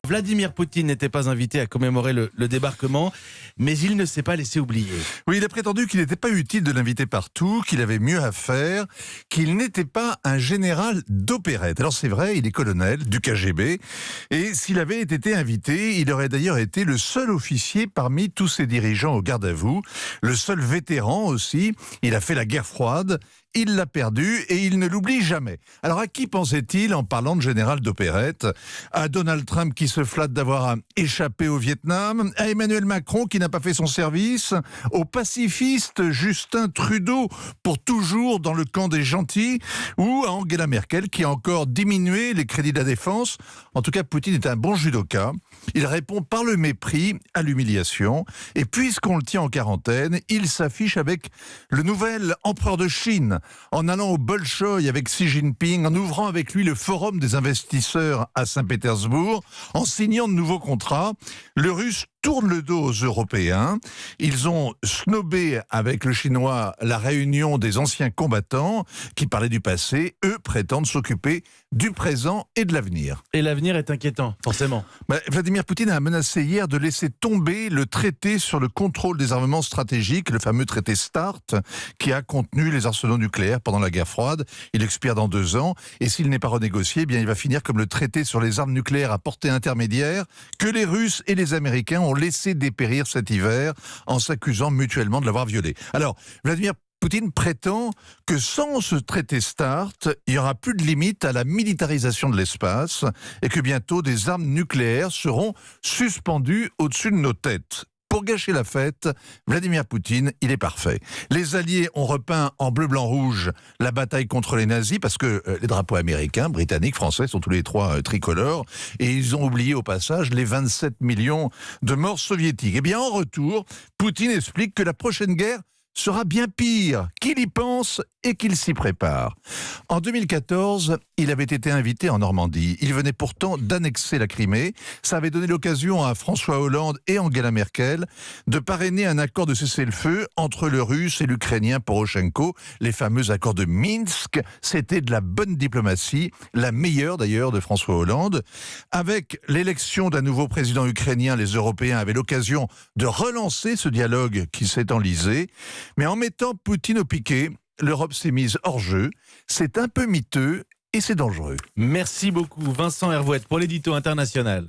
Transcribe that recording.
Vladimir Poutine n'était pas invité à commémorer le débarquement, mais il ne s'est pas laissé oublier. Oui, il a prétendu qu'il n'était pas utile de l'inviter partout, qu'il avait mieux à faire, qu'il n'était pas un général d'opérette. Alors c'est vrai, il est colonel du KGB, et s'il avait été invité, il aurait d'ailleurs été le seul officier parmi tous ses dirigeants au garde à vous, le seul vétéran aussi. Il a fait la guerre froide, il l'a perdu et il ne l'oublie jamais. Alors à qui pensait-il en parlant de général d'opérette? À Donald Trump qui se flatte d'avoir échappé au Vietnam, à Emmanuel Macron qui n'a pas fait son service, au pacifiste Justin Trudeau pour toujours dans le camp des gentils, ou à Angela Merkel qui a encore diminué les crédits de la défense. En tout cas, Poutine est un bon judoka. Il répond par le mépris à l'humiliation. Et puisqu'on le tient en quarantaine, il s'affiche avec le nouvel empereur de Chine, en allant au Bolchoï avec Xi Jinping, en ouvrant avec lui le forum des investisseurs à Saint-Pétersbourg, en signant de nouveaux contrats. Le Russe tourne le dos aux Européens. Ils ont snobé avec le Chinois la réunion des anciens combattants qui parlaient du passé. Eux prétendent s'occuper du présent et de l'avenir. Et l'avenir est inquiétant, forcément. Vladimir Poutine a menacé hier de laisser tomber le traité sur le contrôle des armements stratégiques, le fameux traité START, qui a contenu les arsenaux nucléaires pendant la guerre froide. Il expire dans 2 ans, et s'il n'est pas renégocié, eh bien il va finir comme le traité sur les armes nucléaires à portée intermédiaire que les Russes et les Américains ont laissé dépérir cet hiver en s'accusant mutuellement de l'avoir violé. Alors, Vladimir Poutine prétend que sans ce traité START, il n'y aura plus de limite à la militarisation de l'espace et que bientôt des armes nucléaires seront suspendues au-dessus de nos têtes. Pour gâcher la fête, Vladimir Poutine, il est parfait. Les Alliés ont repeint en bleu, blanc, rouge la bataille contre les nazis parce que les drapeaux américains, britanniques, français sont tous les trois tricolores et ils ont oublié au passage les 27 millions de morts soviétiques. Eh bien, en retour, Poutine explique que la prochaine guerre sera bien pire, qu'il y pense et qu'il s'y prépare. En 2014, il avait été invité en Normandie. Il venait pourtant d'annexer la Crimée. Ça avait donné l'occasion à François Hollande et Angela Merkel de parrainer un accord de cessez-le-feu entre le Russe et l'Ukrainien Porochenko. Les fameux accords de Minsk, c'était de la bonne diplomatie, la meilleure d'ailleurs de François Hollande. Avec l'élection d'un nouveau président ukrainien, les Européens avaient l'occasion de relancer ce dialogue qui s'est enlisé. Mais en mettant Poutine au piquet, l'Europe s'est mise hors jeu. C'est un peu miteux et c'est dangereux. Merci beaucoup Vincent Hervouette pour l'édito international.